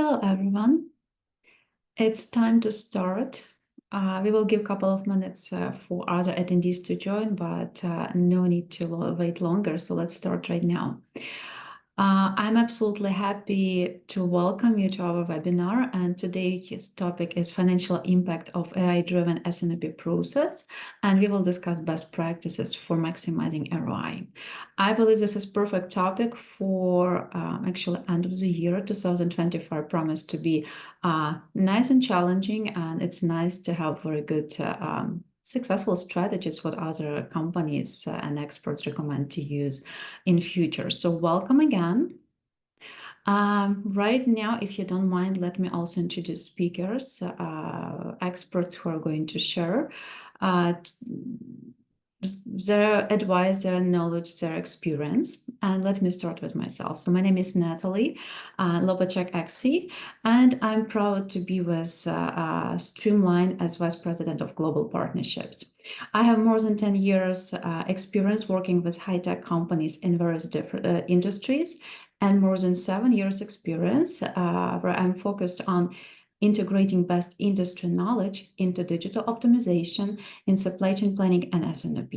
Hello, everyone. It's time to start. We will give a couple of minutes for other attendees to join, but no need to wait longer. So let's start right now. I'm absolutely happy to welcome you to our webinar, and today's topic is financial impact of AI-driven S&OP process, and we will discuss best practices for maximizing ROI. I believe this is perfect topic for actually end of the year. 2025 promised to be nice and challenging, and it's nice to have very good successful strategies what other companies and experts recommend to use in future. So welcome again. Right now, if you don't mind, let me also introduce speakers, experts who are going to share their advice, their knowledge, their experience. And let me start with myself. So my name is Natalie Lobachek-Axie, and I'm proud to be with Streamline as Vice President of Global Partnerships. I have more than 10 years experience working with high-tech companies in various different industries, and more than 7 years experience where I'm focused on integrating best industry knowledge into digital optimization in supply chain planning and S&OP.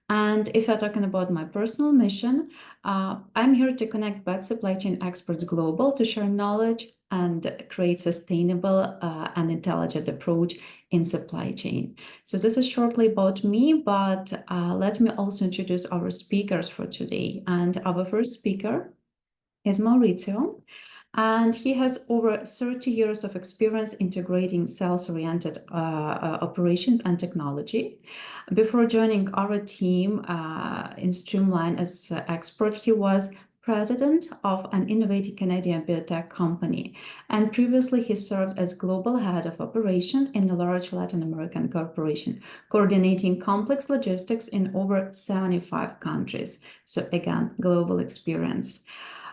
And if I'm talking about my personal mission, I'm here to connect best supply chain experts global to share knowledge and create sustainable and intelligent approach in supply chain. So this is shortly about me, but let me also introduce our speakers for today. And our first speaker is Maurizio. And he has over 30 years of experience integrating sales-oriented operations and technology. Before joining our team in Streamline as an expert, he was president of an innovative Canadian biotech company. And previously, he served as global head of operations in a large Latin American corporation, coordinating complex logistics in over 75 countries. So again, global experience.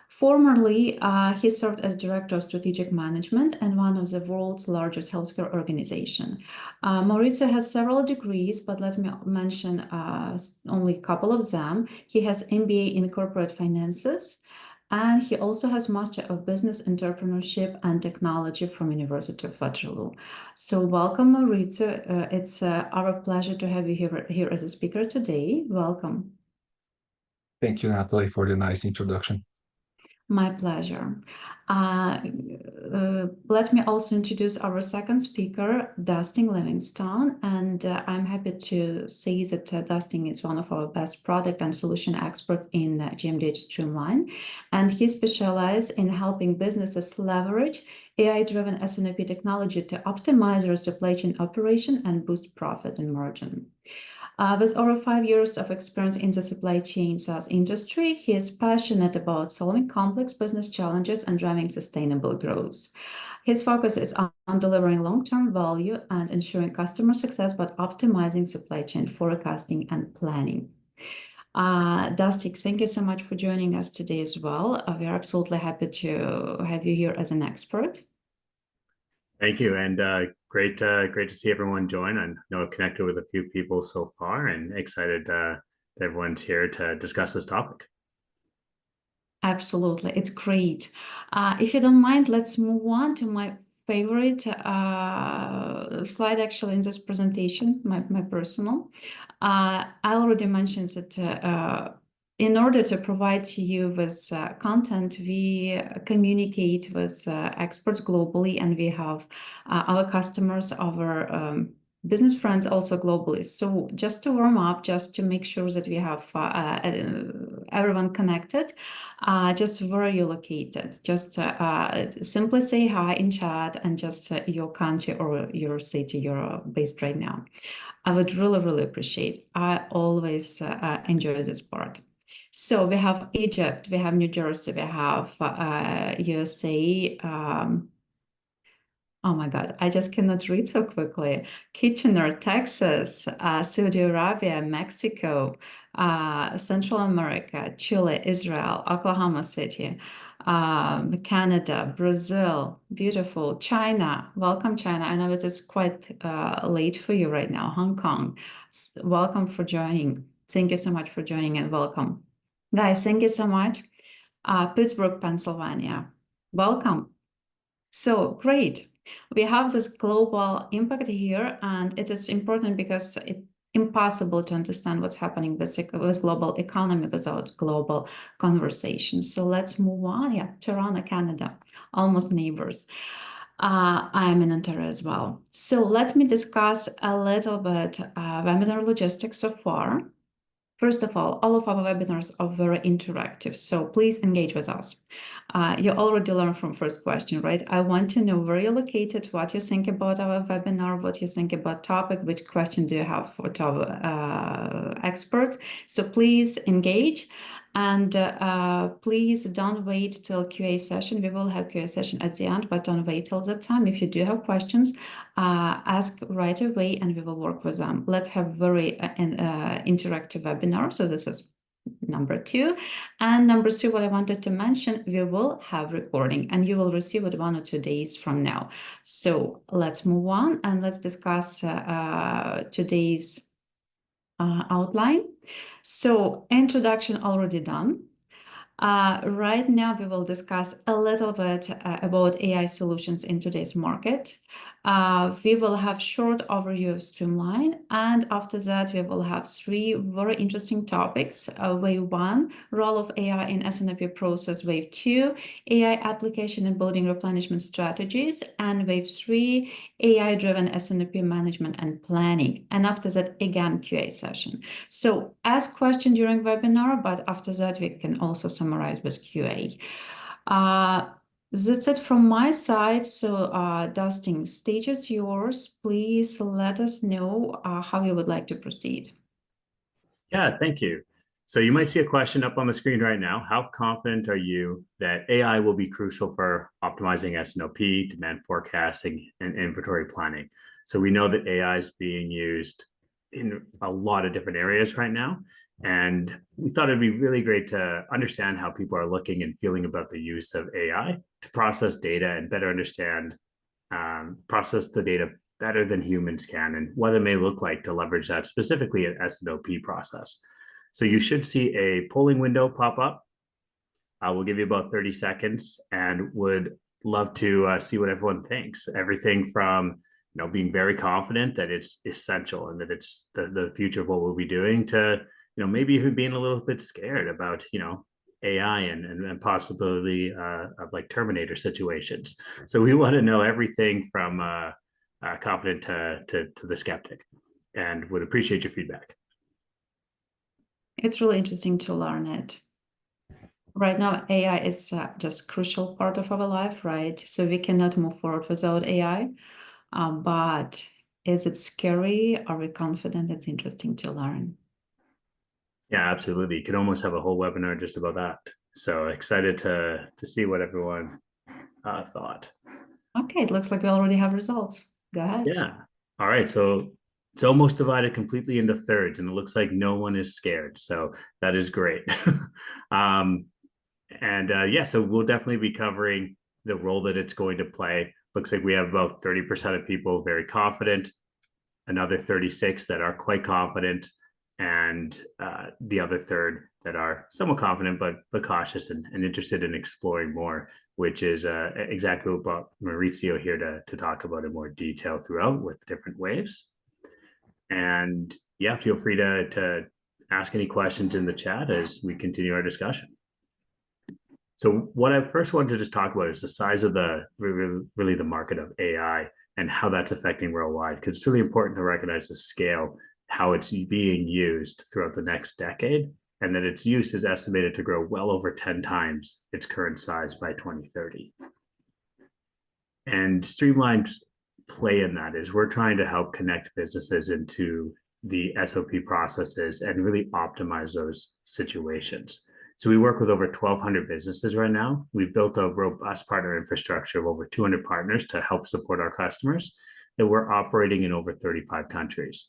Formerly, he served as Director of Strategic Management and one of the world's largest healthcare organizations. Maurizio has several degrees, but let me mention only a couple of them. He has MBA in Corporate Finances, and he also has Master of Business Entrepreneurship and Technology from University of Waterloo. So welcome, Maurizio. It's our pleasure to have you here as a speaker today. Welcome. Thank you, Natalie, for the nice introduction. My pleasure. Let me also introduce our second speaker, Dustin Livingstone. And I'm happy to say that Dustin is one of our best product and solution experts in GmbH Streamline. And he specializes in helping businesses leverage AI-driven S&OP technology to optimize their supply chain operation and boost profit and margin. With over 5 years of experience in the supply chain SaaS industry, he is passionate about solving complex business challenges and driving sustainable growth. His focus is on delivering long-term value and ensuring customer success, but optimizing supply chain forecasting and planning. Dustin, thank you so much for joining us today as well. We are absolutely happy to have you here as an expert. Thank you, and great to see everyone join. I know I've connected with a few people so far, and excited that everyone's here to discuss this topic. Absolutely, it's great. If you don't mind, let's move on to my favorite slide actually in this presentation, my personal. I already mentioned that in order to provide to you with content, we communicate with experts globally, and we have our customers, our business friends also globally. So just to warm up, just to make sure that we have everyone connected, just where are you located? Just simply say hi in chat and just your country or your city you're based right now. I would really, really appreciate. I always enjoy this part. So we have Egypt, we have New Jersey, we have USA. Oh my God, I just cannot read so quickly. Kitchener, Texas, Saudi Arabia, Mexico, Central America, Chile, Israel, Oklahoma City, Canada, Brazil, beautiful, China. Welcome, China. I know it is quite late for you right now. Hong Kong, welcome for joining. Thank you so much for joining and welcome. Guys, thank you so much. Pittsburgh, Pennsylvania, welcome. So great. We have this global impact here, and it is important because it's impossible to understand what's happening with global economy without global conversations. So let's move on. Yeah, Toronto, Canada, almost neighbors. I am in Ontario as well. So let me discuss a little bit webinar logistics so far. First of all of our webinars are very interactive, so please engage with us. You already learned from first question, right? I want to know where you're located, what you think about our webinar, what you think about topic, which question do you have for our experts. So please engage. And please don't wait till QA session. We will have QA session at the end, but don't wait till that time. If you do have questions, ask right away and we will work with them. Let's have very interactive webinar. So this is number 2. And number 3, what I wanted to mention, we will have recording and you will receive it 1 or 2 days from now. So let's move on and let's discuss today's outline. So introduction already done. Right now, we will discuss a little bit about AI solutions in today's market. We will have short overview of Streamline, and after that, we will have 3 very interesting topics. Wave 1, role of AI in S&OP process. Wave 2, AI application and building replenishment strategies. And wave 3, AI-driven S&OP management and planning. And after that, again, QA session. So ask question during webinar, but after that, we can also summarize with QA. That's it from my side. So Dustin, stage is yours. Please let us know how you would like to proceed. Yeah, thank you. So you might see a question up on the screen right now. How confident are you that AI will be crucial for optimizing S&OP, demand forecasting, and inventory planning? So we know that AI is being used in a lot of different areas right now. And we thought it'd be really great to understand how people are looking and feeling about the use of AI to process data and better understand, process the data better than humans can, and what it may look like to leverage that specifically at S&OP process. So you should see a polling window pop up. We'll give you about 30 seconds and would love to see what everyone thinks. Everything from being very confident that it's essential and that it's the future of what we'll be doing to maybe even being a little bit scared about AI and possibility of like Terminator situations. So we want to know everything from confident to the skeptic, and would appreciate your feedback. It's really interesting to learn it. Right now, AI is just crucial part of our life, right? So we cannot move forward without AI. But is it scary? Are we confident? It's interesting to learn. Yeah, absolutely. You could almost have a whole webinar just about that. So excited to see what everyone thought. Okay, it looks like we already have results. Go ahead. Yeah. All right. So it's almost divided completely into thirds, and it looks like no one is scared. So that is great. Yeah, so we'll definitely be covering the role that it's going to play. Looks like we have about 30% of people very confident, another 36 that are quite confident, and the other third that are somewhat confident but cautious and interested in exploring more, which is exactly what brought Maurizio here to talk about in more detail throughout with different waves. And yeah, feel free to ask any questions in the chat as we continue our discussion. So what I first wanted to just talk about is the size of really the market of AI and how that's affecting worldwide, because it's really important to recognize the scale, how it's being used throughout the next decade, and that its use is estimated to grow well over 10 times its current size by 2030. And Streamline's play in that is we're trying to help connect businesses into the SOP processes and really optimize those situations. So we work with over 1,200 businesses right now. We've built a robust partner infrastructure of over 200 partners to help support our customers, and we're operating in over 35 countries.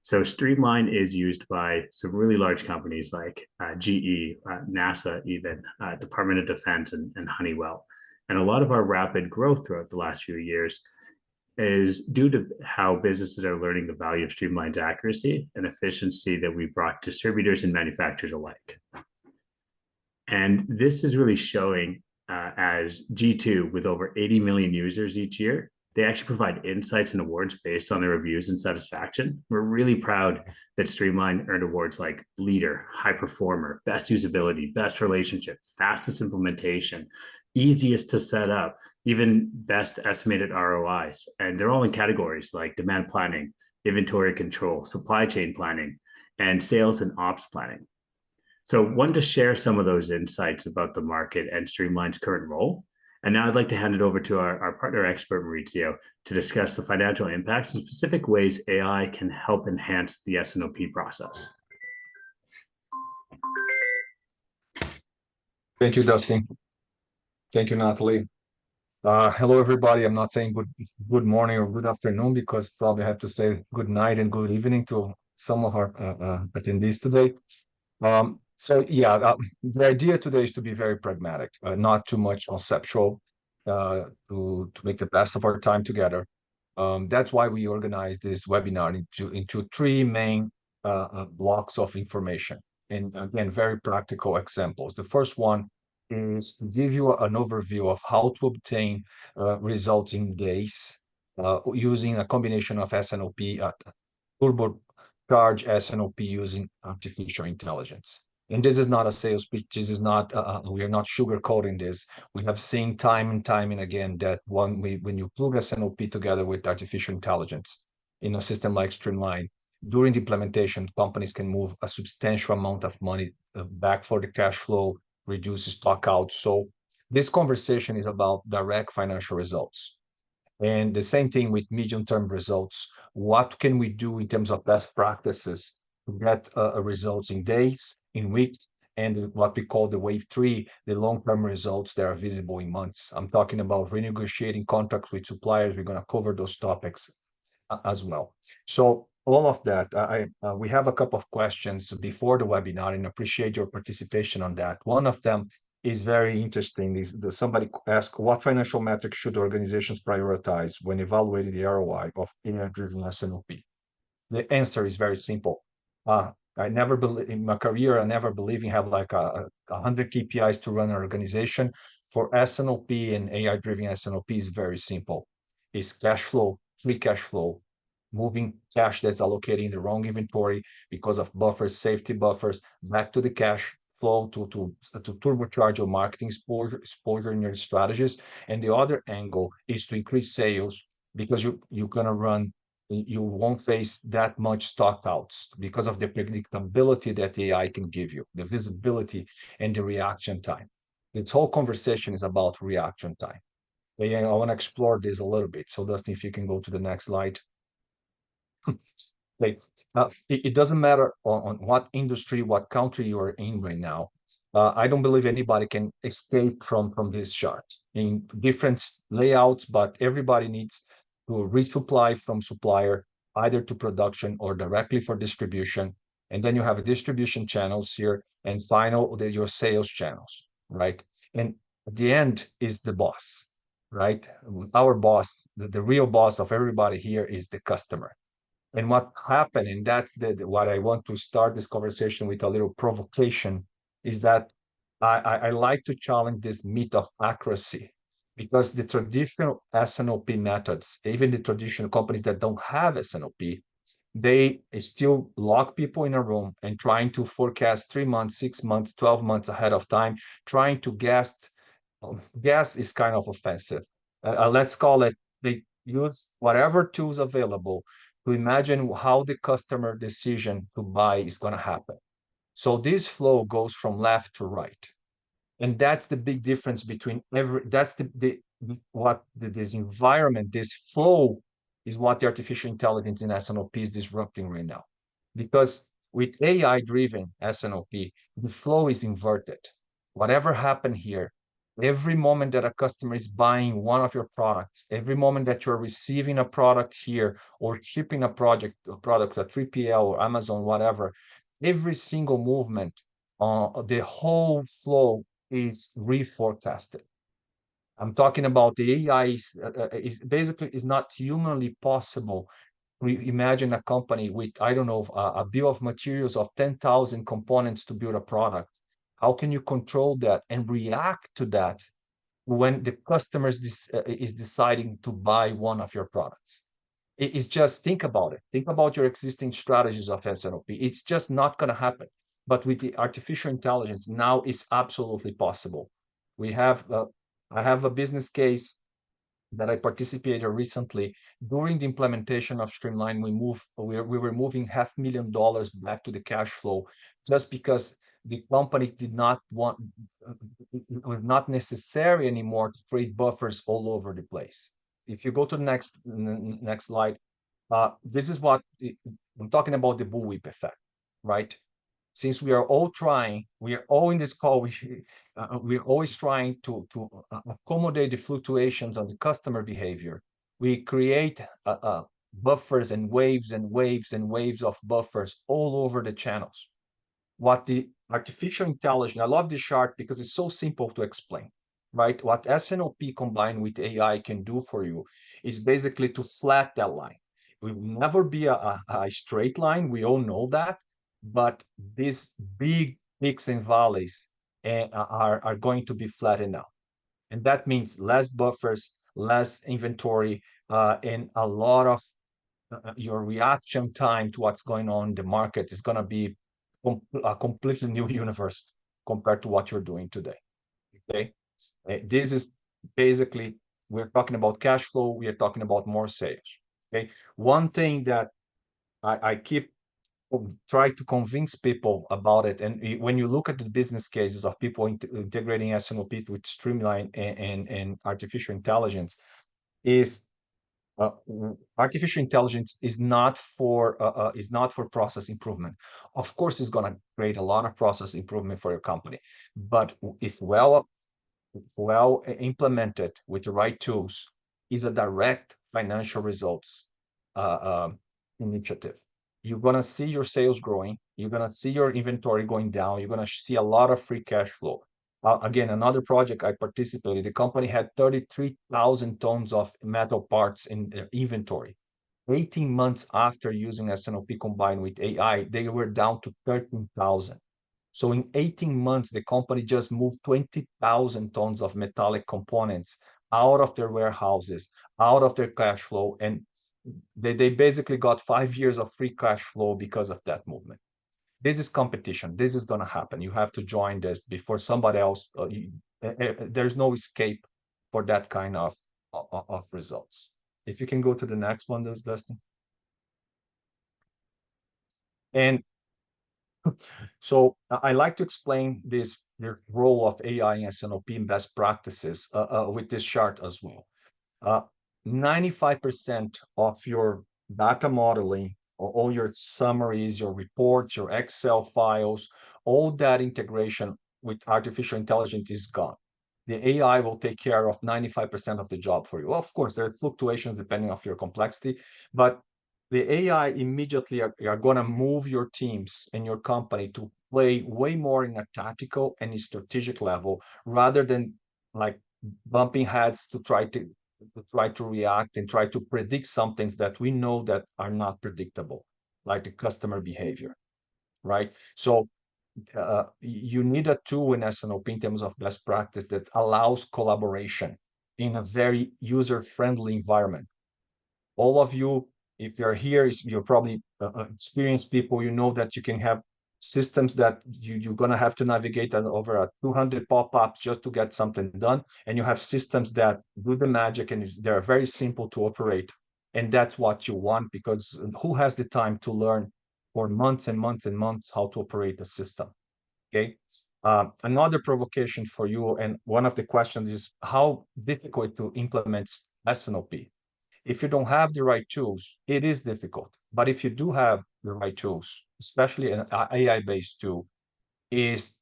So Streamline is used by some really large companies like GE, NASA, even Department of Defense and Honeywell. And a lot of our rapid growth throughout the last few years is due to how businesses are learning the value of Streamline's accuracy and efficiency that we brought distributors and manufacturers alike. And this is really showing as as G2 with over 80 million users each year. They actually provide insights and awards based on their reviews and satisfaction. We're really proud that Streamline earned awards like Leader, High Performer, Best Usability, Best Relationship, Fastest Implementation, Easiest to Set Up, even Best Estimated ROIs. And they're all in categories like demand planning, inventory control, supply chain planning, and sales and ops planning. So wanted to share some of those insights about the market and Streamline's current role. And now I'd like to hand it over to our partner expert, Maurizio, to discuss the financial impacts and specific ways AI can help enhance the S&OP process. Thank you, Dustin. Thank you, Natalie. Hello, everybody. I'm not saying good morning or good afternoon because probably I have to say good night and good evening to some of our attendees today. The idea today is to be very pragmatic, not too much conceptual, to make the best of our time together. That's why we organized this webinar into three main blocks of information. And again, very practical examples. The first one is to give you an overview of how to obtain results in days using a combination of S&OP, turbocharge S&OP using artificial intelligence. And this is not a sales pitch. This is not, we are not sugarcoating this. We have seen time and time and again that when you plug S&OP together with artificial intelligence in a system like Streamline, during the implementation, companies can move a substantial amount of money back for the cash flow, reduce stock out. So this conversation is about direct financial results. And the same thing with medium-term results. What can we do in terms of best practices to get results in days, in weeks, and what we call the wave 3, the long-term results that are visible in months. I'm talking about renegotiating contracts with suppliers. We're going to cover those topics as well. So all of that, we have a couple of questions before the webinar and appreciate your participation on that. One of them is very interesting. Somebody asked, what financial metrics should organizations prioritize when evaluating the ROI of AI-driven S&OP? The answer is very simple. I never believe in my career, I never believe in have like 100 KPIs to run an organization. For S&OP and AI-driven S&OP is very simple. It's cash flow, free cash flow, moving cash that's allocating the wrong inventory because of buffers, safety buffers, back to the cash flow to turbocharge your marketing exposure in your strategies. And the other angle is to increase sales because you're going to run, you won't face that much stock outs because of the predictability that AI can give you, the visibility and the reaction time. This whole conversation is about reaction time. And I want to explore this a little bit. So Dustin, if you can go to the next slide. It doesn't matter on what industry, what country you are in right now. I don't believe anybody can escape from this chart in different layouts, but everybody needs to resupply from supplier, either to production or directly for distribution. And then you have distribution channels here, and your sales channels, right? And at the end is the boss, right? Our boss, the real boss of everybody here is the customer. And what happened, and that's what I want to start this conversation with a little provocation, is that I like to challenge this myth of accuracy, because the traditional S&OP methods, even the traditional companies that don't have S&OP, they still lock people in a room and trying to forecast 3 months, 6 months, 12 months ahead of time, trying to guess. Guess is kind of offensive. Let's call it, they use whatever tools available to imagine how the customer decision to buy is going to happen. So this flow goes from left to right. And that's the big difference between that's this environment, this flow is what the artificial intelligence in S&OP is disrupting right now. Because with AI-driven S&OP, the flow is inverted. Whatever happened here, every moment that a customer is buying one of your products, every moment that you're receiving a product here or shipping a product, a 3PL or Amazon, whatever, every single movement, the whole flow is reforecasted. I'm talking about the AI is basically is not humanly possible. We imagine a company with, I don't know, a bill of materials of 10,000 components to build a product. How can you control that and react to that when the customer is deciding to buy one of your products. It's just, think about it. Think about your existing strategies of S&OP. It's just not going to happen. But with the artificial intelligence, now it's absolutely possible. We have, I have a business case that I participated recently. During the implementation of Streamline, we were moving $500,000 back to the cash flow just because the company did not want, it was not necessary anymore to create buffers all over the place. If you go to the next slide, this is what I'm talking about, the bullwhip effect, right? Since we are all trying, we are all in this call, we're always trying to accommodate the fluctuations on the customer behavior. We create buffers and waves and waves and waves of buffers all over the channels. What the artificial intelligence, I love this chart because it's so simple to explain, right? What S&OP combined with AI can do for you is basically to flat that line. It will never be a straight line, we all know that, but these big peaks and valleys are going to be flattened out. And that means less buffers, less inventory, and a lot of your reaction time to what's going on in the market is going to be a completely new universe compared to what you're doing today. Okay, this is basically, we're talking about cash flow, we are talking about more sales. Okay, one thing that I keep try to convince people about it, and when you look at the business cases of people integrating S&OP with Streamline and artificial intelligence, is artificial intelligence is not for process improvement. Of course, it's going to create a lot of process improvement for your company, but if well implemented with the right tools, is a direct financial results initiative. You're going to see your sales growing. You're going to see your inventory going down. You're going to see a lot of free cash flow. Again, another project I participated, the company had 33,000 tons of metal parts in their inventory. 18 months after using S&OP combined with AI, they were down to 13,000. So in 18 months, the company just moved 20,000 tons of metallic components out of their warehouses, out of their cash flow, and they basically got 5 years of free cash flow because of that movement. This is competition. This is going to happen. You have to join this before somebody else. There's no escape for that kind of results. If you can go to the next one, Dustin. And so I like to explain the role of AI and S&OP in best practices with this chart as well. 95% of your data modeling, all your summaries, your reports, your Excel files, all that integration with artificial intelligence is gone. The AI will take care of 95% of the job for you. Well, of course, there are fluctuations depending on your complexity, but the AI immediately are going to move your teams and your company to play way more in a tactical and strategic level, rather than like bumping heads to try to react and try to predict some things that we know that are not predictable, like the customer behavior, right? So you need a tool in S&OP in terms of best practice that allows collaboration in a very user-friendly environment. All of you, if you're here, you're probably experienced people, you know that you can have systems that you're going to have to navigate over 200 pop-ups just to get something done. And you have systems that do the magic and they're very simple to operate. And that's what you want, because who has the time to learn for months and months and months how to operate a system? Okay. Another provocation for you, and one of the questions is how difficult to implement S&OP. If you don't have the right tools, it is difficult. But if you do have the right tools, especially an AI-based tool, is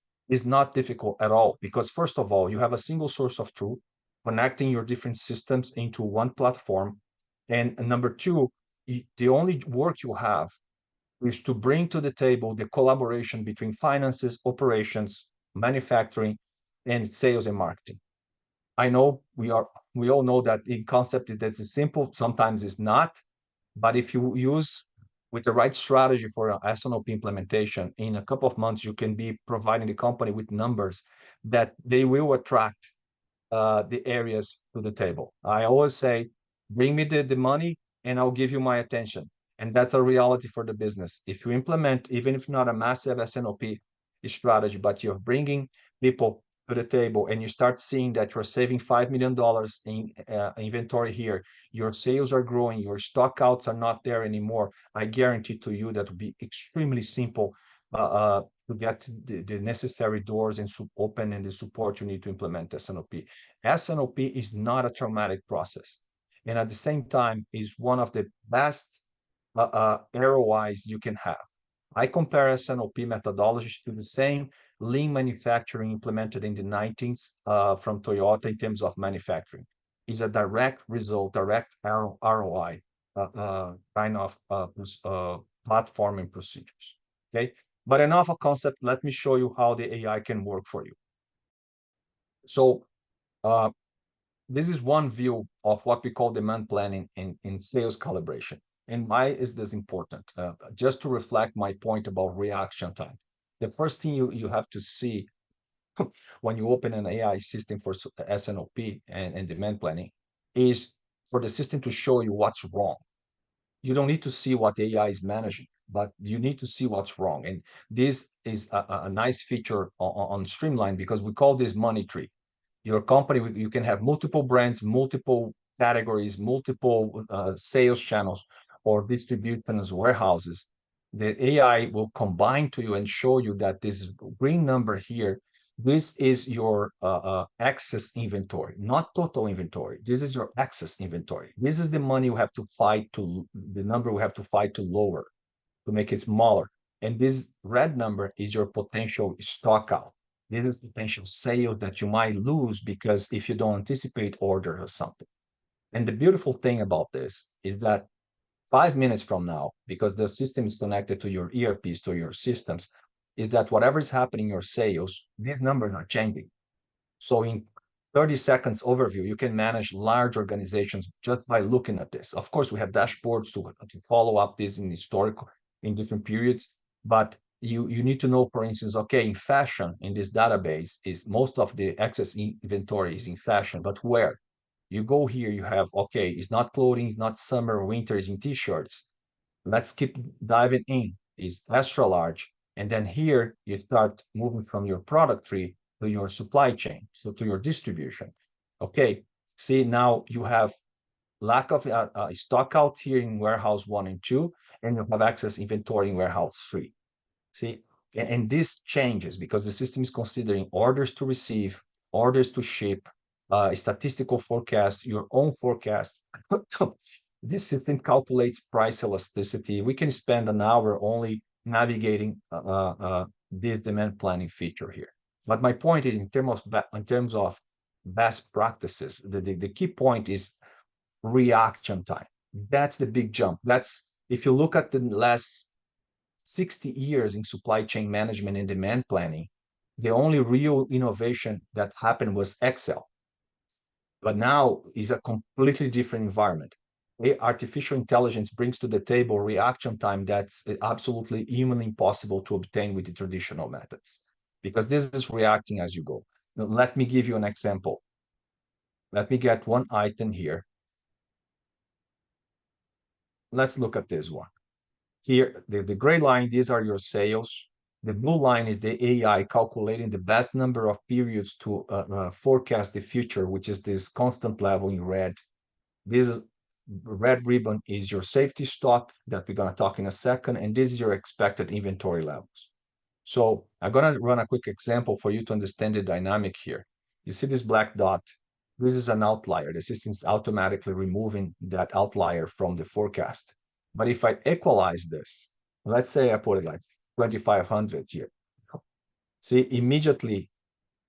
not difficult at all. Because first of all, you have a single source of truth, connecting your different systems into one platform. And number two, the only work you have is to bring to the table the collaboration between finances, operations, manufacturing, and sales and marketing. I know we all know that in concept that's simple, sometimes it's not, but if you use with the right strategy for an S&OP implementation, in a couple of months, you can be providing the company with numbers that they will attract the areas to the table. I always say, bring me the money and I'll give you my attention. And that's a reality for the business. If you implement, even if not a massive S&OP strategy, but you're bringing people to the table and you start seeing that you're saving $5 million in inventory here, your sales are growing, your stock outs are not there anymore, I guarantee to you that will be extremely simple to get the necessary doors and open and the support you need to implement S&OP. S&OP is not a traumatic process. And at the same time, is one of the best ROIs you can have. I compare S&OP methodologies to the same lean manufacturing implemented in the 90s from Toyota in terms of manufacturing. Is a direct result, direct ROI kind of platform and procedures. Okay, but enough of concept. Let me show you how the AI can work for you. So this is one view of what we call demand planning in sales calibration. And why is this important? Just to reflect my point about reaction time. The first thing you have to see when you open an AI system for S&OP and demand planning is for the system to show you what's wrong. You don't need to see what the AI is managing, but you need to see what's wrong. And this is a nice feature on Streamline because we call this money tree. Your company, you can have multiple brands, multiple categories, multiple sales channels or distributions, warehouses. The AI will combine to you and show you that this green number here, this is your excess inventory, not total inventory. This is your excess inventory. This is the money you have to fight to, the number we have to fight to lower, to make it smaller. And this red number is your potential stock out. This is potential sale that you might lose because if you don't anticipate order or something. And the beautiful thing about this is that 5 minutes from now, because the system is connected to your ERPs, to your systems, is that whatever is happening in your sales, these numbers are changing. So in 30 seconds overview, you can manage large organizations just by looking at this. Of course, we have dashboards to follow up this in historical, in different periods, but you need to know, for instance, okay, in fashion, in this database, is most of the excess inventory is in fashion, but where? You go here, you have, okay, it's not clothing, it's not summer or winter, it's in t-shirts. Let's keep diving in, is extra large. And then here you start moving from your product tree to your supply chain, so to your distribution. Okay, see, now you have lack of stock out here in warehouse 1 and 2, and you have excess inventory in warehouse 3. See, and this changes because the system is considering orders to receive, orders to ship, statistical forecast, your own forecast. This system calculates price elasticity. We can spend an hour only navigating this demand planning feature here. But my point is, in terms of best practices, the key point is reaction time. That's the big jump. That's, if you look at the last 60 years in supply chain management and demand planning, the only real innovation that happened was Excel. But now is a completely different environment. Artificial intelligence brings to the table reaction time that's absolutely humanly impossible to obtain with the traditional methods, because this is reacting as you go. Now, let me give you an example. Let me get one item here. Let's look at this one. Here, the gray line, these are your sales. The blue line is the AI calculating the best number of periods to forecast the future, which is this constant level in red. This red ribbon is your safety stock that we're going to talk in a second, and this is your expected inventory levels. So I'm going to run a quick example for you to understand the dynamic here. You see this black dot? This is an outlier. The system's automatically removing that outlier from the forecast. But if I equalize this, let's say I put it like 2,500 here. See, immediately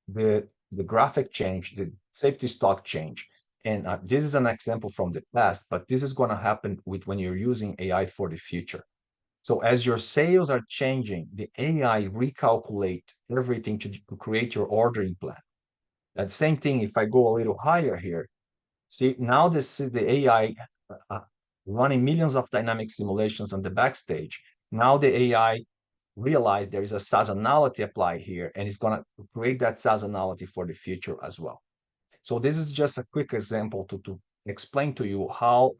the graphic change, the safety stock change. And this is an example from the past, but this is going to happen with when you're using AI for the future. So as your sales are changing, the AI recalculate everything to create your ordering plan. That same thing, if I go a little higher here, see, now this is the AI running millions of dynamic simulations on the backstage. Now the AI realize there is a seasonality applied here, and it's going to create that seasonality for the future as well. So this is just a quick example to explain to you how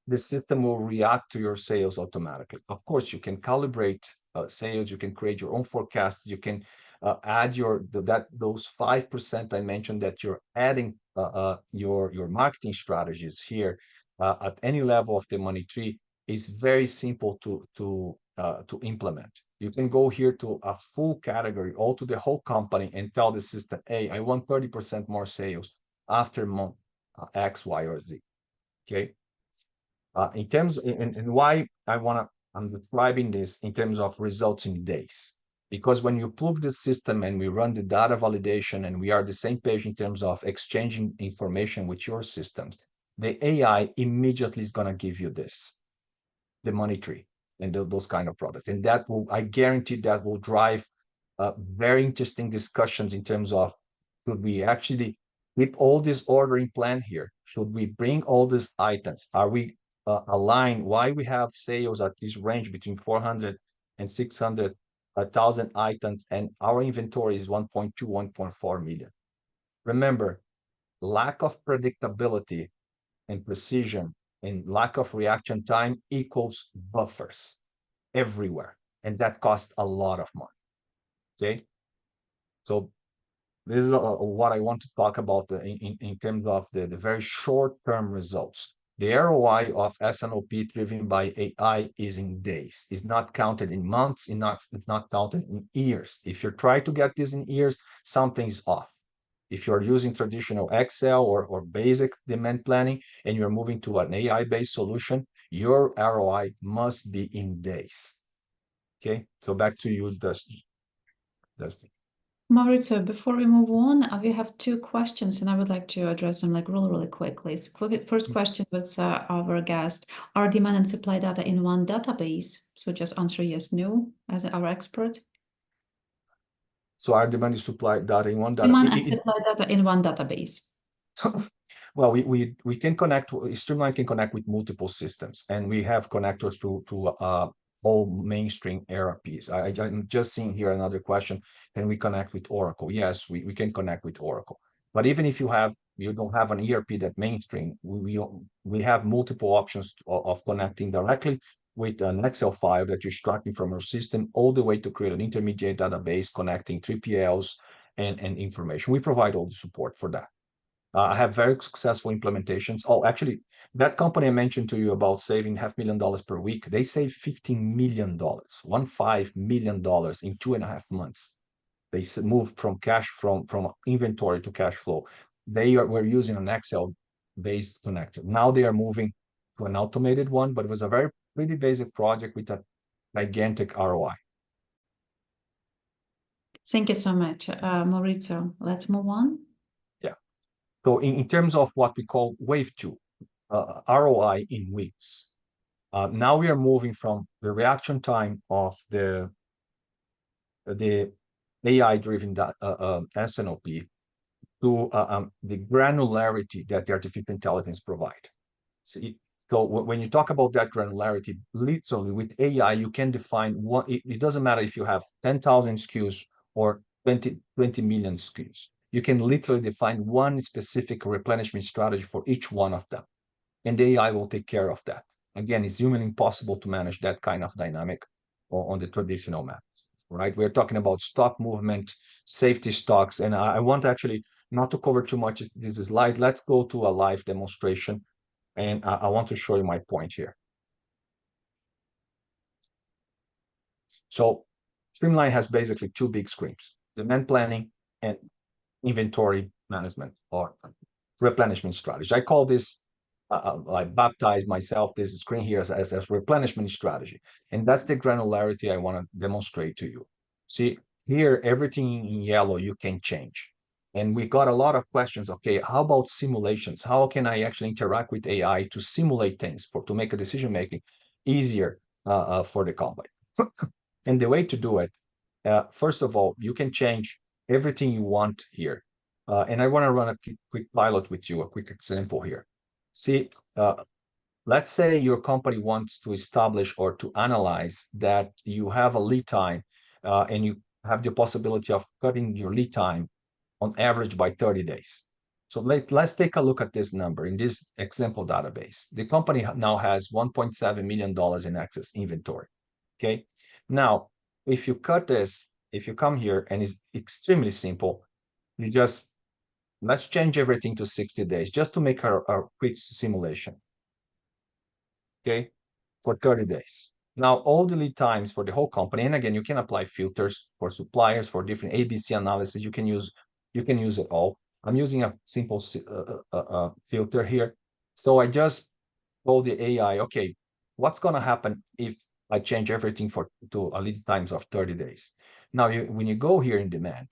the system will react to your sales automatically. Of course, you can calibrate sales, you can create your own forecasts, you can add those 5% I mentioned that you're adding your marketing strategies here at any level of the money tree is very simple to implement. You can go here to a full category, all to the whole company, and tell the system, hey, I want 30% more sales after month X, Y, or Z. Okay. In terms and why I'm describing this in terms of results in days, because when you plug the system and we run the data validation and we are the same page in terms of exchanging information with your systems, the AI immediately is going to give you the money tree and those kind of products. And that will, I guarantee that will drive very interesting discussions in terms of, should we actually keep all this ordering plan here? Should we bring all these items? Are we aligned? Why we have sales at this range between 400 and 600,000 items, and our inventory is 1.2, 1.4 million. Remember, lack of predictability and precision and lack of reaction time equals buffers everywhere. And that costs a lot of money. Okay. So this is what I want to talk about in terms of the very short-term results. The ROI of S&OP driven by AI is in days. It's not counted in months. It's not counted in years. If you try to get this in years, something's off. If you're using traditional Excel or basic demand planning and you're moving to an AI-based solution, your ROI must be in days. Okay, so back to you, Dustin. Maurizio, before we move on, we have two questions and I would like to address them like really quickly. So first question was our guest, are demand and supply data in one database? So just answer yes, no, as our expert. So our demand and supply data in one Demand and supply data in one database. Well, we can connect, Streamline can connect with multiple systems, and we have connectors to all mainstream ERPs. I'm just seeing here another question. Can we connect with Oracle? Yes, we can connect with Oracle. But even if you don't have an ERP that mainstream, we have multiple options of connecting directly with an Excel file that you're extracting from your system, all the way to create an intermediate database connecting 3PLs and information. We provide all the support for that. I have very successful implementations. Oh, actually, that company I mentioned to you about saving $500,000 per week, they save $15 million, $15 million in 2.5 months. They moved from inventory to cash flow. We're using an Excel-based connector. Now they are moving to an automated one, but it was a pretty basic project with a gigantic ROI. Thank you so much, Maurizio. Let's move on. So in terms of what we call wave 2, ROI in weeks, now we are moving from the reaction time of the AI-driven S&OP to the granularity that the artificial intelligence provide. So when you talk about that granularity, literally with AI, you can define what, it doesn't matter if you have 10,000 SKUs or 20 million SKUs. You can literally define one specific replenishment strategy for each one of them. And the AI will take care of that. Again, it's humanly impossible to manage that kind of dynamic on the traditional methods, right? We're talking about stock movement, safety stocks. And I want actually not to cover too much this slide. Let's go to a live demonstration. And I want to show you my point here. So Streamline has basically two big screens, demand planning and inventory management or replenishment strategy. I call this, I baptize myself, this screen here as replenishment strategy. And that's the granularity I want to demonstrate to you. See, here, everything in yellow you can change. And we got a lot of questions. Okay, how about simulations? How can I actually interact with AI to simulate things to make a decision making easier for the company? And the way to do it, first of all, you can change everything you want here. And I want to run a quick pilot with you, a quick example here. See, let's say your company wants to establish or to analyze that you have a lead time and you have the possibility of cutting your lead time on average by 30 days. So let's take a look at this number in this example database. The company now has $1.7 million in excess inventory. Okay. Now, if you cut this, if you come here, and it's extremely simple, you just, let's change everything to 60 days just to make a quick simulation. Okay. For 30 days. Now, all the lead times for the whole company, and again, you can apply filters for suppliers, for different ABC analysis. You can use it all. I'm using a simple filter here. So I just told the AI, okay, what's going to happen if I change everything to a lead times of 30 days? Now, when you go here in demand,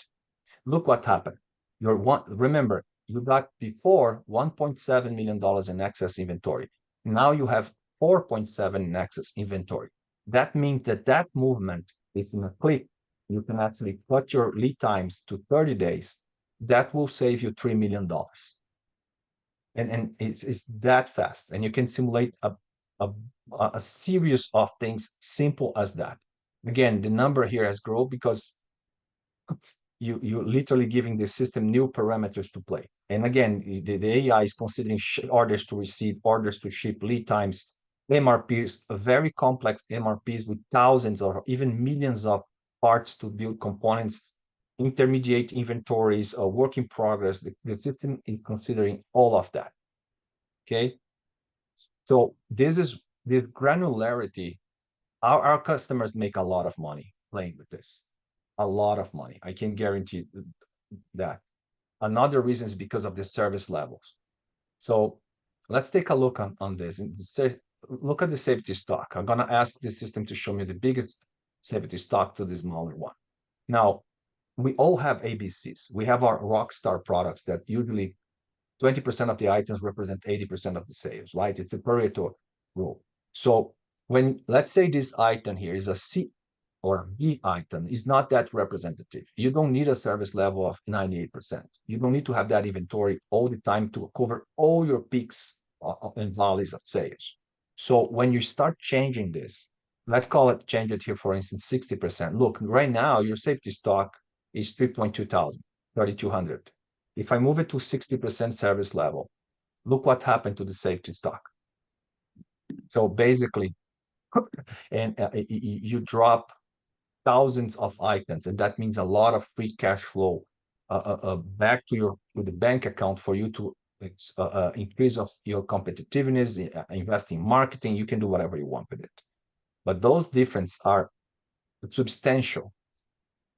look what happened. Remember, you got before $1.7 million in excess inventory. Now you have 4.7 in excess inventory. That means that movement, if in a click, you can actually cut your lead times to 30 days. That will save you $3 million. And it's that fast. And you can simulate a series of things simple as that. Again, the number here has grown because you're literally giving the system new parameters to play. And again, the AI is considering orders to receive, orders to ship, lead times, MRPs, very complex MRPs with thousands or even millions of parts to build components, intermediate inventories, work in progress. The system is considering all of that. Okay. So this granularity. Our customers make a lot of money playing with this. A lot of money. I can guarantee that. Another reason is because of the service levels. So let's take a look on this. Look at the safety stock. I'm going to ask the system to show me the biggest safety stock to the smaller one. Now, we all have ABCs. We have our rockstar products that usually 20% of the items represent 80% of the sales, right? It's a Pareto rule. So let's say this item here is a C or B item, is not that representative. You don't need a service level of 98%. You don't need to have that inventory all the time to cover all your peaks and valleys of sales. So when you start changing this, let's change it here, for instance, 60%. Look, right now, your safety stock is 3,200. If I move it to 60% service level, look what happened to the safety stock. So basically, and you drop thousands of items, and that means a lot of free cash flow back to the bank account for you to increase of your competitiveness, invest in marketing. You can do whatever you want with it, but those differences are substantial.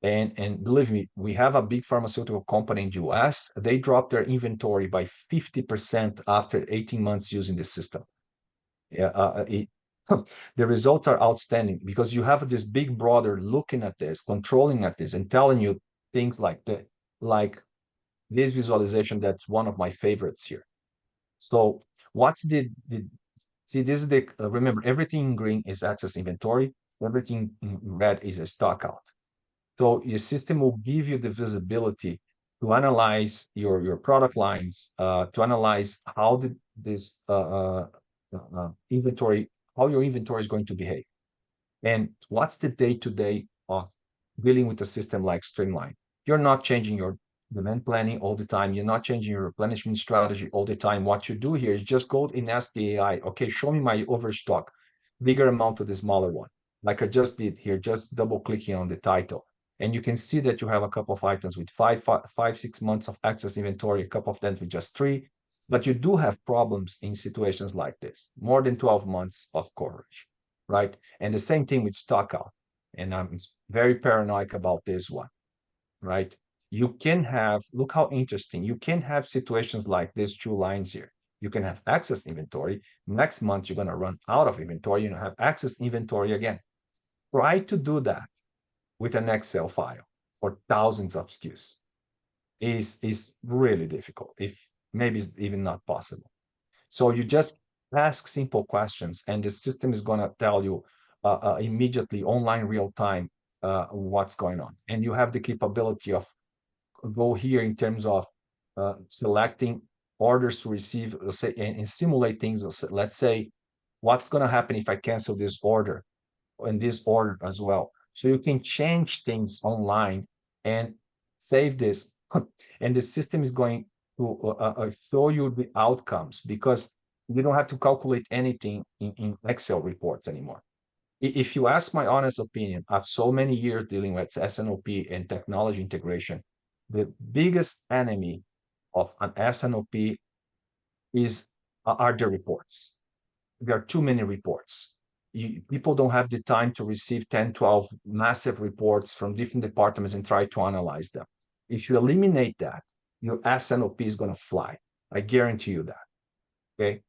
And believe me, we have a big pharmaceutical company in the US. They dropped their inventory by 50% after 18 months using the system. The results are outstanding because you have this big brother looking at this, controlling at this, and telling you things like this visualization. That's one of my favorites here. So what's see, this is remember, everything in green is excess inventory. Everything in red is a stock out. So your system will give you the visibility to analyze your product lines, to analyze how this inventory, how your inventory is going to behave. And what's the day-to-day of dealing with a system like Streamline? You're not changing your demand planning all the time. You're not changing your replenishment strategy all the time. What you do here is just go and ask the AI, okay, show me my overstock, bigger amount to the smaller one. Like I just did here, just double clicking on the title. And you can see that you have a couple of items with 6 months of excess inventory, a couple of them with just 3. But you do have problems in situations like this, more than 12 months of coverage, right? And the same thing with stock out. And I'm very paranoid about this one, right? You can have, look how interesting, you can have situations like these 2 lines here. You can have excess inventory. Next month, you're going to run out of inventory. You have excess inventory again. Try to do that with an Excel file for thousands of SKUs is really difficult, if maybe it's even not possible. So you just ask simple questions, and the system is going to tell you immediately, online, real time, what's going on. And you have the capability of go here in terms of selecting orders to receive, say, and simulate things. Let's say, what's going to happen if I cancel this order and this order as well. So you can change things online and save this and the system is going to show you the outcomes, because you don't have to calculate anything in Excel reports anymore. If you ask my honest opinion, after so many years dealing with S&OP and technology integration, the biggest enemy of an S&OP are the reports. There are too many reports. People don't have the time to receive 10, 12 massive reports from different departments and try to analyze them. If you eliminate that, your S&OP is going to fly. I guarantee you that. Okay.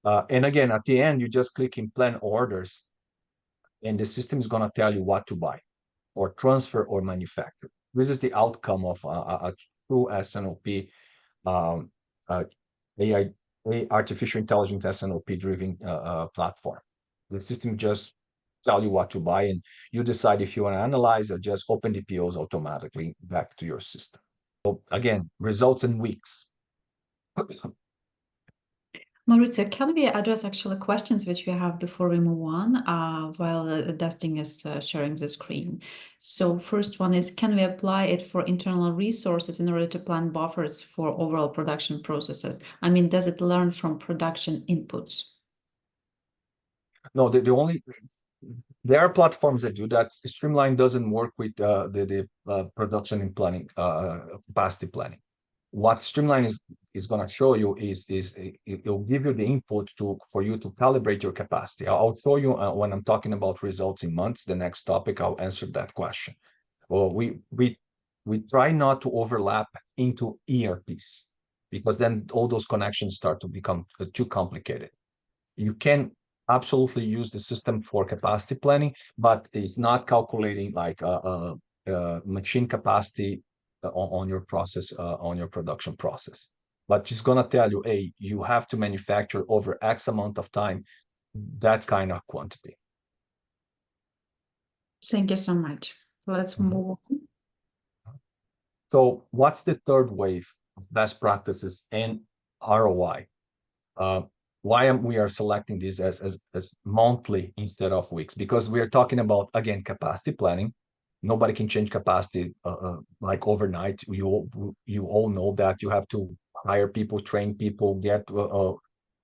And again, at the end, you just click in plan orders, and the system is going to tell you what to buy or transfer or manufacture. This is the outcome of a true S&OP um, AI, artificial intelligence S&OP driven platform. The system just tell you what to buy, and you decide if you want to analyze or just open the POs automatically back to your system. So again, results in weeks. Maurizio, can we address actually questions which we have before we move on while Dustin is sharing the screen? So first one is, can we apply it for internal resources in order to plan buffers for overall production processes? I mean, does it learn from production inputs? No, there are platforms that do that. Streamline doesn't work with the production and planning, capacity planning. What Streamline is going to show you is it'll give you the input for you to calibrate your capacity. I'll show you when I'm talking about results in months. The next topic, I'll answer that question. Well, we try not to overlap into ERPs, because then all those connections start to become too complicated. You can absolutely use the system for capacity planning, but it's not calculating like machine capacity on your process, on your production process. But it's going to tell you, hey, you have to manufacture over X amount of time that kind of quantity. Thank you so much. Let's move on. So what's the third wave of best practices and ROI? Why we are selecting this as monthly instead of weeks? Because we are talking about, again, capacity planning. Nobody can change capacity like overnight. You all know that you have to hire people, train people, get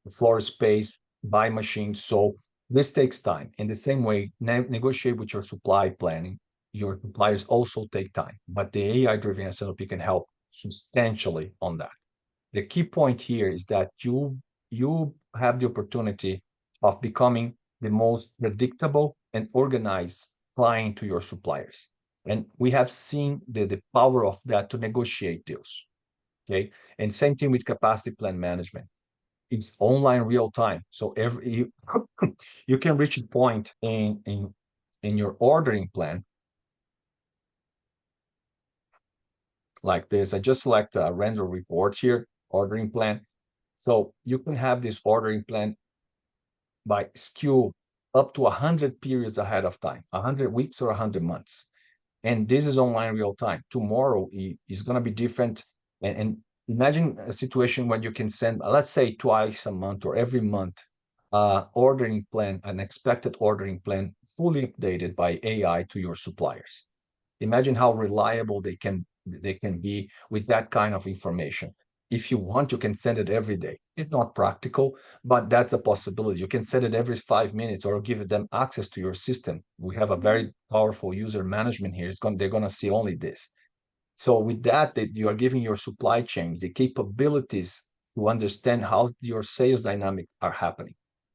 floor space, buy machines. So this takes time. In the same way, negotiate with your supply planning. Your suppliers also take time, but the AI-driven S&OP can help substantially on that. The key point here is that you have the opportunity of becoming the most predictable and organized client to your suppliers. And we have seen the power of that to negotiate deals. Okay. And same thing with capacity plan management. It's online real time. So you can reach a point in your ordering plan like this. I just select a render report here, ordering plan. So you can have this ordering plan by SKU up to 100 periods ahead of time, 100 weeks or 100 months. And this is online real time. Tomorrow is going to be different. And imagine a situation where you can send, let's say, twice a month or every month, ordering plan, an expected ordering plan, fully updated by AI to your suppliers. Imagine how reliable they can be with that kind of information. If you want, you can send it every day. It's not practical, but that's a possibility. You can send it every 5 minutes or give them access to your system. We have a very powerful user management here. They're going to see only this. So with that, you are giving your supply chain the capabilities to understand how your sales dynamics are happening.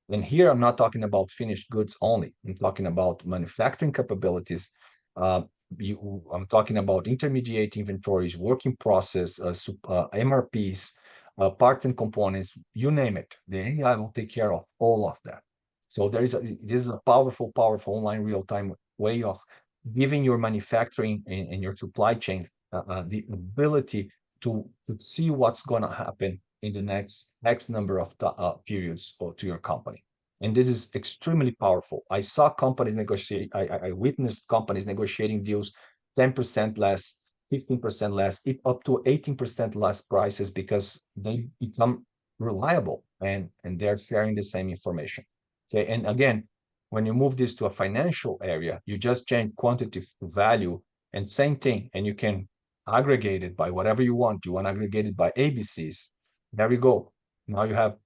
And here, I'm not talking about finished goods only. I'm talking about manufacturing capabilities. I'm talking about intermediate inventories, working process, MRPs, parts and components, you name it. The AI will take care of all of that. So this is a powerful online real-time way of giving your manufacturing and your supply chains the ability to see what's going to happen in the next X number of periods to your company. And this is extremely powerful. I saw companies negotiate, I witnessed companies negotiating deals 10% less, 15% less, up to 18% less prices because they become reliable and they're sharing the same information. Okay, and again, when you move this to a financial area, you just change quantity to value and same thing, and you can aggregate it by whatever you want. You want to aggregate it by ABCs. There you go. Now you have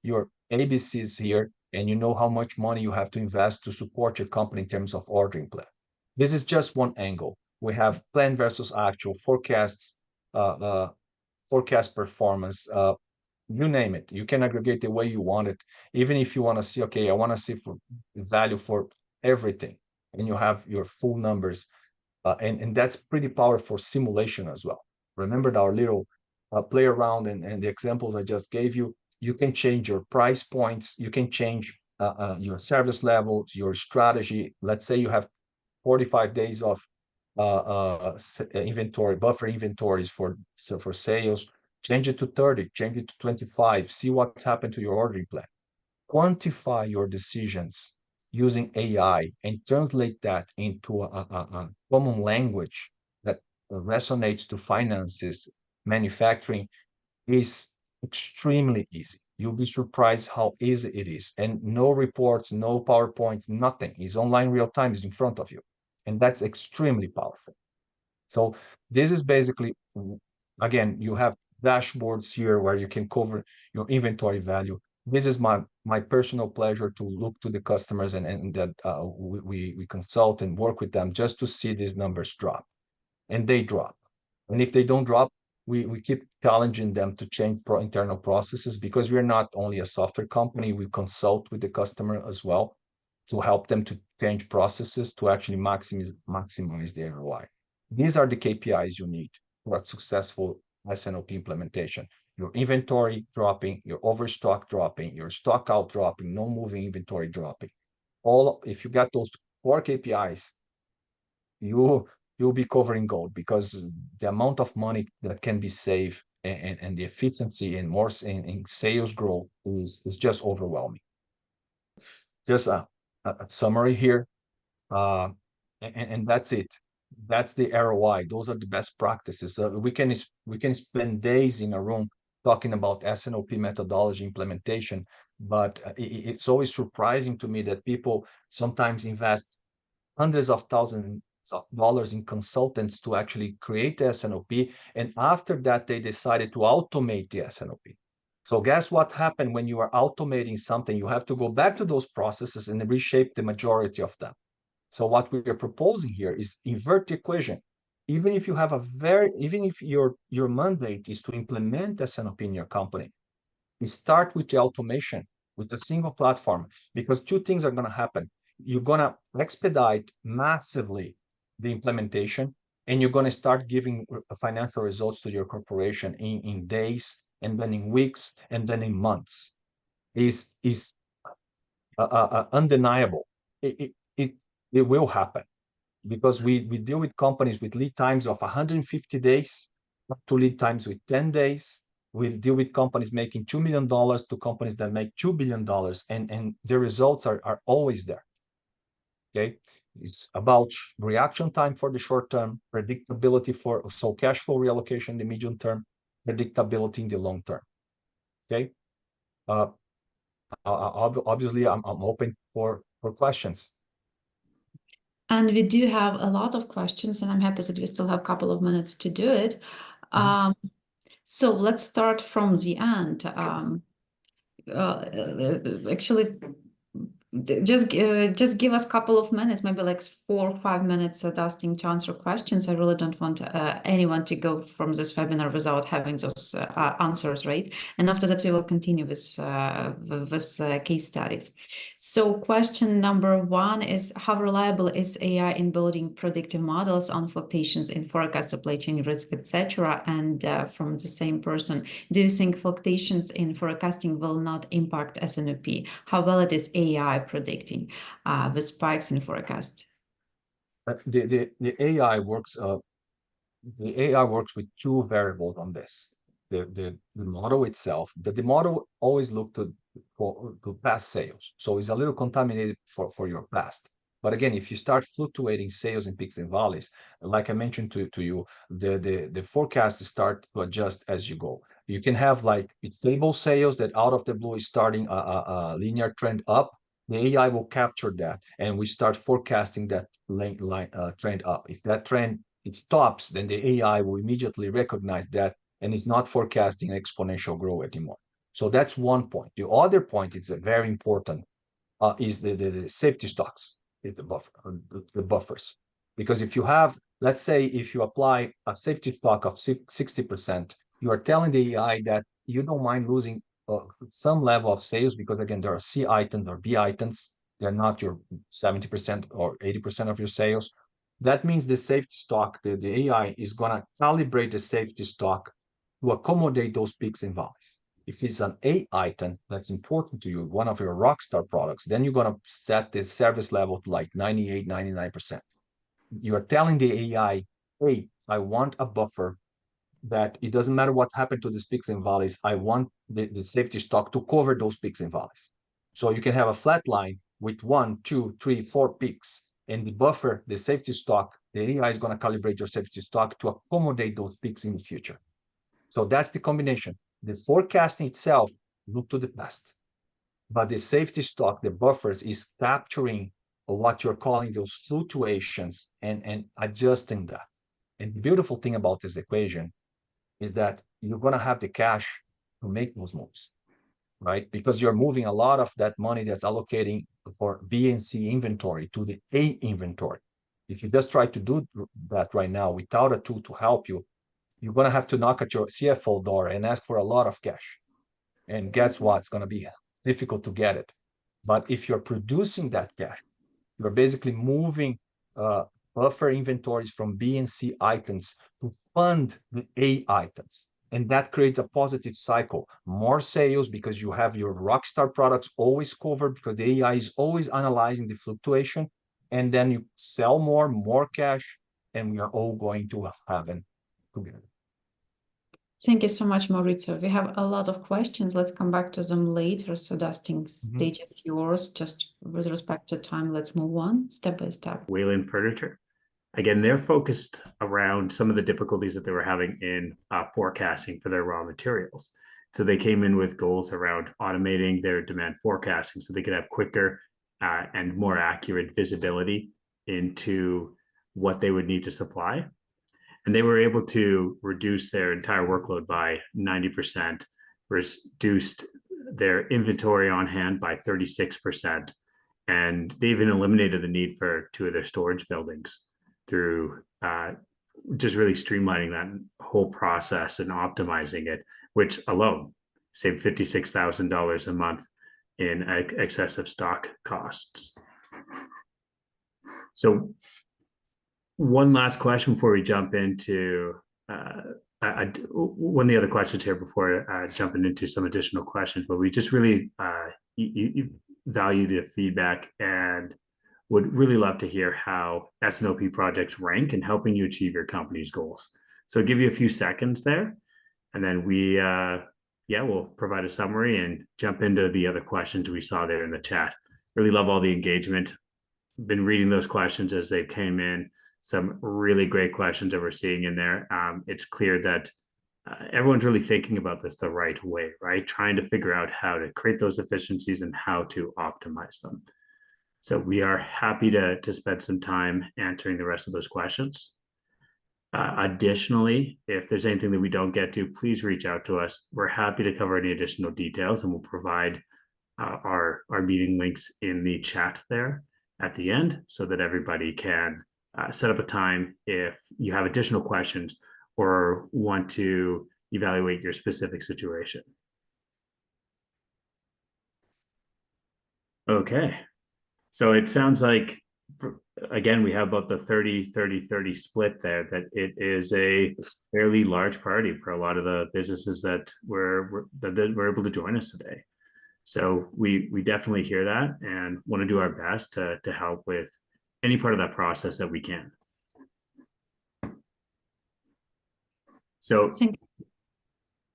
your ABCs here, and you know how much money you have to invest to support your company in terms of ordering plan. This is just one angle. We have plan versus actual forecasts, forecast performance, you name it. You can aggregate the way you want it. Even if you want to see, okay, I want to see for value for everything, and you have your full numbers. And that's pretty powerful simulation as well. Remember our little play around and the examples I just gave you. You can change your price points. You can change your service levels, your strategy. Let's say you have 45 days of inventory, buffer inventories for sales. Change it to 30, change it to 25. See what's happened to your ordering plan. Quantify your decisions using AI and translate that into a common language that resonates to finances, manufacturing is extremely easy. You'll be surprised how easy it is. And no reports, no PowerPoint, nothing. It's online real time, is in front of you. And that's extremely powerful. So this is basically, again, you have dashboards here where you can cover your inventory value. This is my personal pleasure to look to the customers and that we consult and work with them just to see these numbers drop. And they drop. And if they don't drop, we keep challenging them to change internal processes, because we're not only a software company, we consult with the customer as well to help them to change processes to actually maximize the ROI. These are the KPIs you need for a successful S&OP implementation. Your inventory dropping, your overstock dropping, your stock out dropping, no moving inventory dropping. If you got those 4 KPIs, you'll be covering gold, because the amount of money that can be saved and the efficiency and more in sales growth is just overwhelming. Just a summary here, and that's it. That's the ROI. Those are the best practices. We can spend days in a room talking about S&OP methodology implementation, but it's always surprising to me that people sometimes invest hundreds of thousands of dollars in consultants to actually create the S&OP, and after that they decided to automate the S&OP. So guess what happened when you are automating something? You have to go back to those processes and reshape the majority of them. So what we are proposing here is invert the equation. Even if you have even if your mandate is to implement S&OP in your company, you start with the automation, with a single platform, because 2 things are going to happen. You're going to expedite massively the implementation, and you're going to start giving financial results to your corporation in days, and then in weeks, and then in months. Is undeniable. It will happen, because we deal with companies with lead times of 150 days up to lead times with 10 days. We deal with companies making $2 million to companies that make $2 billion, and the results are always there. Okay, it's about reaction time for the short term, predictability so cash flow reallocation in the medium term, predictability in the long term. Okay, obviously I'm open for questions. And we do have a lot of questions, and I'm happy that we still have a couple of minutes to do it. So let's start from the end. Actually, just give us a couple of minutes, maybe like 4 or 5 minutes, Dustin, to answer questions. I really don't want anyone to go from this webinar without having those answers, right? And after that, we will continue with case studies. So question number 1 is, how reliable is AI in building predictive models on fluctuations in forecast, supply chain risk, etc.? And from the same person, do you think fluctuations in forecasting will not impact S&OP? How well it is AI predicting the spikes in forecast? The AI works. The AI works with 2 variables on this. The model itself. The model always look to past sales, so it's a little contaminated for your past. But again, if you start fluctuating sales in peaks and valleys, like I mentioned to you, the forecasts start to adjust as you go. You can have like stable sales that out of the blue is starting a linear trend up. The AI will capture that, and we start forecasting that trend up. If that trend it stops, then the AI will immediately recognize that and is not forecasting exponential growth anymore. So that's one point. The other point is very important, is the safety stocks, the buffers. Because if you have, let's say, if you apply a safety stock of 60%, you are telling the AI that you don't mind losing some level of sales, because again, there are C items or B items. They're not your 70% or 80% of your sales. That means the safety stock, the AI is going to calibrate the safety stock to accommodate those peaks and valleys. If it's an A item that's important to you, one of your rockstar products, then you're going to set the service level to like 98, 99%. You are telling the AI, hey, I want a buffer that it doesn't matter what happened to these peaks and valleys. I want the safety stock to cover those peaks and valleys. So you can have a flat line with 1, 2, 3, 4 peaks, and the buffer, the safety stock, the AI is going to calibrate your safety stock to accommodate those peaks in the future. So that's the combination. The forecasting itself, look to the past, but the safety stock, the buffers, is capturing what you're calling those fluctuations and adjusting that. And the beautiful thing about this equation is that you're going to have the cash to make those moves, right? Because you're moving a lot of that money that's allocating for B and C inventory to the A inventory. If you just try to do that right now without a tool to help you, you're going to have to knock at your CFO door and ask for a lot of cash. And guess what? It's going to be difficult to get it. But if you're producing that cash, you're basically moving buffer inventories from B and C items to fund the A items. And that creates a positive cycle. More sales because you have your rockstar products always covered, because the AI is always analyzing the fluctuation. And then you sell more cash, and we are all going to heaven together. Thank you so much, Maurizio. We have a lot of questions. Let's come back to them later. So Dustin, stage is yours. Just with respect to time, let's move on step by step. Wayland Furniture. Again, they're focused around some of the difficulties that they were having in forecasting for their raw materials. So they came in with goals around automating their demand forecasting so they could have quicker and more accurate visibility into what they would need to supply. And they were able to reduce their entire workload by 90%, reduced their inventory on hand by 36%. And they even eliminated the need for 2 of their storage buildings through just really streamlining that whole process and optimizing it, which alone saved $56,000 a month in excessive stock costs. So one last question before we jump into one of the other questions here before jumping into some additional questions, but we just really you value the feedback and would really love to hear how S&OP projects rank in helping you achieve your company's goals. So I'll give you a few seconds there, and then we'll provide a summary and jump into the other questions we saw there in the chat. Really love all the engagement. Been reading those questions as they came in. Some really great questions that we're seeing in there. It's clear that everyone's really thinking about this the right way, right? Trying to figure out how to create those efficiencies and how to optimize them. So we are happy to spend some time answering the rest of those questions. Additionally, if there's anything that we don't get to, please reach out to us. We're happy to cover any additional details, and we'll provide our meeting links in the chat there at the end so that everybody can set up a time if you have additional questions or want to evaluate your specific situation. Okay. So it sounds like, again, we have about the 30-30-30 split there, that it is a fairly large priority for a lot of the businesses that were able to join us today. So we definitely hear that and want to do our best to help with any part of that process that we can. So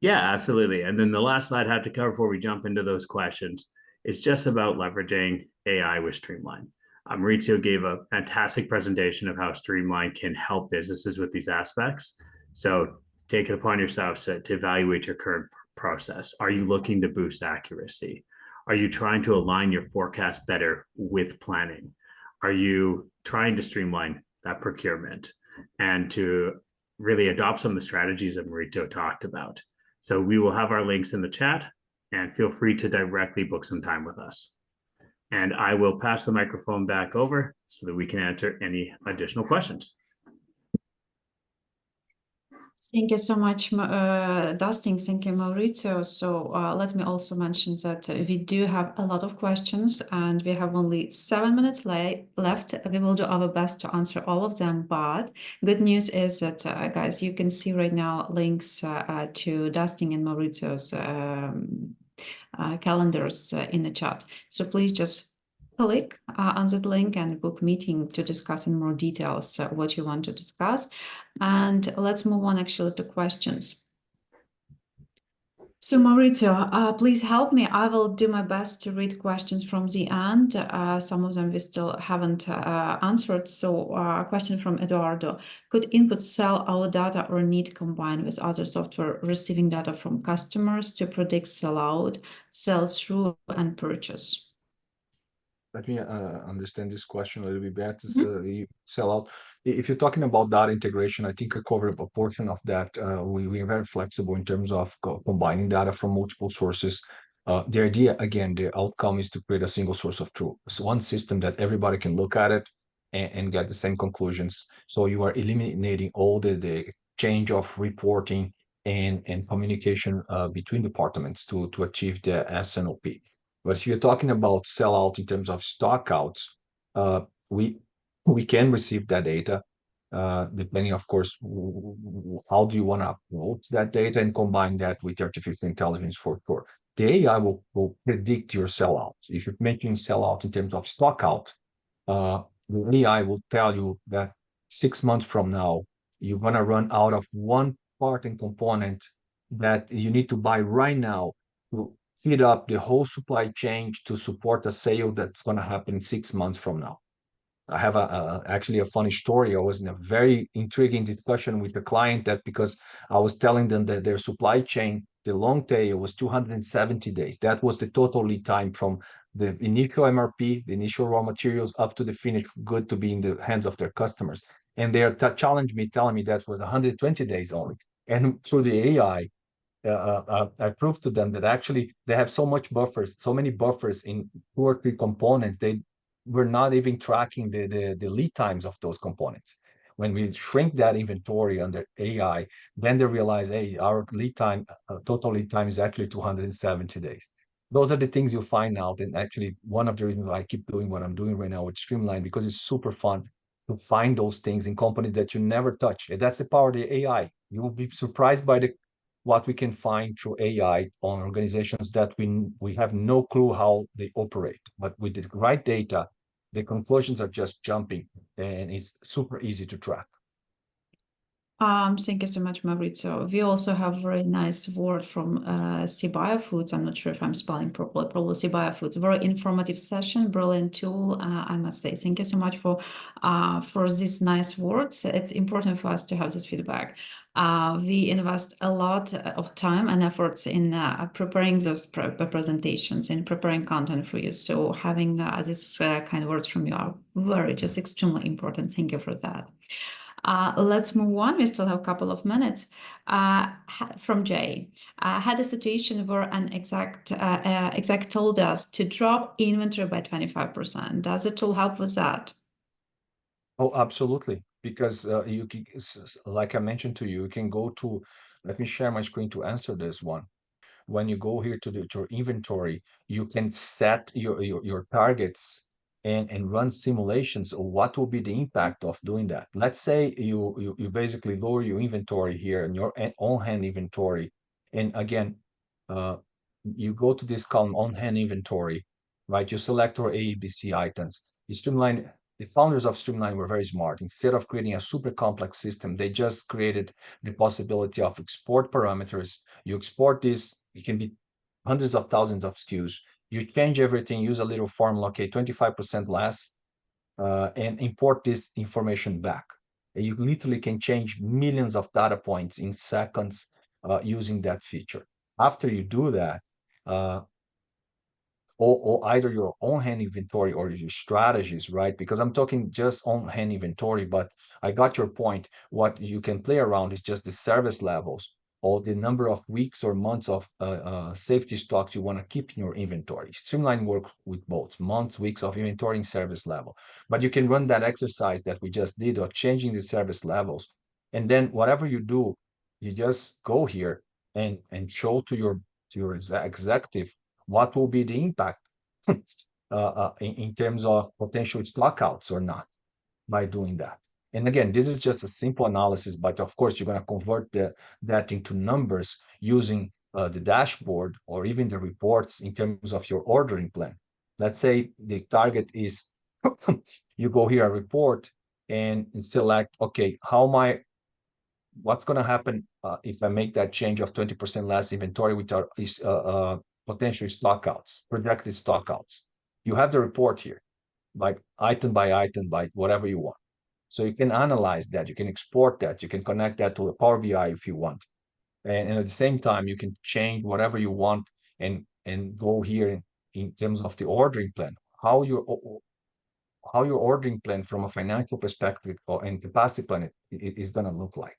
yeah, absolutely. And then the last slide I have to cover before we jump into those questions is just about leveraging AI with Streamline. Maurizio gave a fantastic presentation of how Streamline can help businesses with these aspects. So take it upon yourselves to evaluate your current process. Are you looking to boost accuracy? Are you trying to align your forecast better with planning? Are you trying to streamline that procurement? and to really adopt some of the strategies that Mauricio talked about. So we will have our links in the chat, and feel free to directly book some time with us. And I will pass the microphone back over so that we can answer any additional questions. Thank you so much, Dustin. Thank you, Mauricio. So let me also mention that we do have a lot of questions and we have only 7 minutes left. We will do our best to answer all of them, but good news is that, guys, you can see right now links to Dustin and Mauricio's calendars in the chat. So please just click on that link and book meeting to discuss in more details what you want to discuss. And let's move on actually to questions. So Mauricio, please help me. I will do my best to read questions from the end. Some of them we still haven't answered. So a question from Eduardo. Could input sell our data or need combined with other software receiving data from customers to predict sell out, sell through, and purchase? Let me understand this question a little bit better. You sell out. If you're talking about data integration, I think I covered a portion of that. We are very flexible in terms of combining data from multiple sources. The idea, again, the outcome is to create a single source of truth. It's one system that everybody can look at it and get the same conclusions. So you are eliminating all the change of reporting and communication between departments to achieve the S&OP. But if you're talking about sell out in terms of stock outs, we can receive that data, depending, of course, how do you want to upload that data and combine that with artificial intelligence for sure. The AI will predict your sell out. If you're making sell out in terms of stock out, the AI will tell you that 6 months from now, you're going to run out of one part and component that you need to buy right now to feed up the whole supply chain to support a sale that's going to happen 6 months from now. I have actually a funny story. I was in a very intriguing discussion with a client that because I was telling them that their supply chain, the long tail was 270 days. That was the total lead time from the initial MRP, the initial raw materials, up to the finished good to be in the hands of their customers. And they challenged me, telling me that was 120 days only. And through the AI, I proved to them that actually they have so many buffers in 2 or 3 components. They were not even tracking the lead times of those components. When we shrink that inventory under AI, then they realize, hey, our lead time, total lead time is actually 270 days. Those are the things you'll find out. And actually, one of the reasons I keep doing what I'm doing right now with Streamline, because it's super fun to find those things in companies that you never touch. And that's the power of the AI. You will be surprised by what we can find through AI on organizations that we have no clue how they operate. But with the right data, the conclusions are just jumping, and it's super easy to track. Thank you so much, Maurizio. We also have a very nice word from Sibaya Foods. I'm not sure if I'm spelling properly, probably Sibaya Foods. Very informative session, brilliant tool, I must say. Thank you so much for these nice words. It's important for us to have this feedback. We invest a lot of time and efforts in preparing those presentations and preparing content for you. So having this kind of words from you are just extremely important. Thank you for that. Let's move on. We still have a couple of minutes. From Jay, had a situation where an exec told us to drop inventory by 25%. Does the tool help with that? Oh, absolutely. Because you can, like I mentioned to you, you can go to, let me share my screen to answer this one. When you go here to your inventory, you can set your targets and run simulations of what will be the impact of doing that. Let's say you basically lower your inventory here and your on-hand inventory. And again, you go to this column on-hand inventory, right? You select your A, B, C items. You streamline. The founders of Streamline were very smart. Instead of creating a super complex system, they just created the possibility of export parameters. You export this, it can be hundreds of thousands of SKUs. You change everything, use a little formula, okay, 25% less, and import this information back. And you literally can change millions of data points in seconds using that feature. After you do that, or either your on-hand inventory or your strategies, right? Because I'm talking just on-hand inventory, but I got your point. What you can play around is just the service levels or the number of weeks or months of safety stocks you want to keep in your inventory. Streamline works with both months, weeks of inventory and service level. But you can run that exercise that we just did of changing the service levels. And then whatever you do, you just go here and show to your executive what will be the impact in terms of potential stockouts or not by doing that. And again, this is just a simple analysis, but of course, you're going to convert that into numbers using the dashboard or even the reports in terms of your ordering plan. Let's say the target is, you go here, a report, and select, okay, what's going to happen if I make that change of 20% less inventory with our potential stockouts, projected stockouts. You have the report here, by item, by whatever you want. So you can analyze that, you can export that, you can connect that to a Power BI if you want. And at the same time, you can change whatever you want and go here in terms of the ordering plan, how your ordering plan from a financial perspective and capacity plan is going to look like.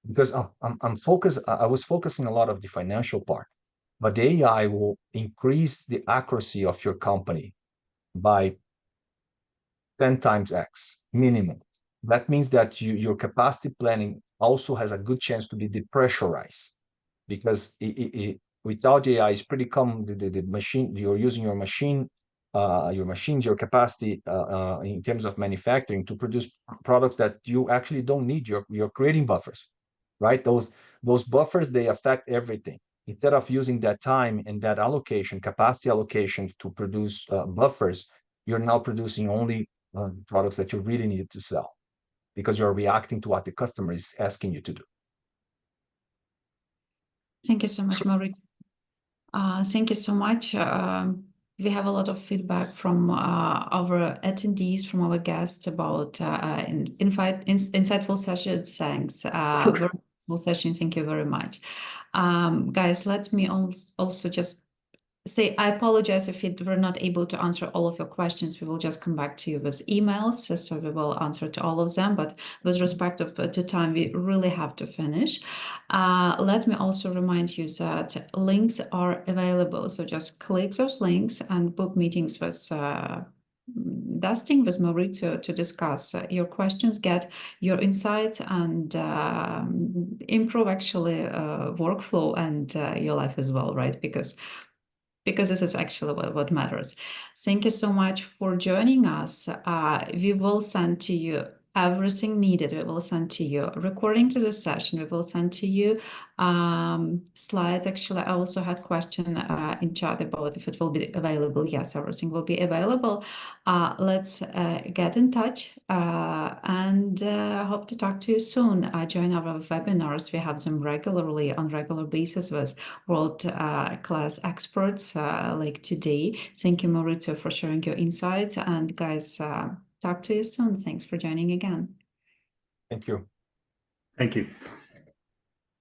Because I was focusing a lot of the financial part, but the AI will increase the accuracy of your company by 10 times X minimum. That means that your capacity planning also has a good chance to be depressurized, because without AI, it's pretty common the machine, you're using your machines, your capacity in terms of manufacturing to produce products that you actually don't need. You're creating buffers, right? Those buffers, they affect everything. Instead of using that time and that capacity allocation to produce buffers, you're now producing only products that you really need to sell because you're reacting to what the customer is asking you to do. Thank you so much, Mauricio. Thank you so much. We have a lot of feedback from our attendees, from our guests about insightful sessions. Thanks. Session. Thank you very much. Guys, let me also just say I apologize if we're not able to answer all of your questions. We will just come back to you with emails, so we will answer to all of them. But with respect to time, we really have to finish. Let me also remind you that links are available. So just click those links and book meetings with Dustin, with Mauricio, to discuss your questions, get your insights, and improve actually workflow and your life as well, right? Because this is actually what matters. Thank you so much for joining us. We will send to you everything needed. We will send to you a recording to the session. We will send to you slides. Actually, I also had a question in chat about if it will be available. Yes, everything will be available. Let's get in touch and hope to talk to you soon. Join our webinars. We have them regularly on regular basis with world-class experts like today. Thank you, Mauricio, for sharing your insights. And guys, talk to you soon. Thanks for joining again. Thank you. Thank you.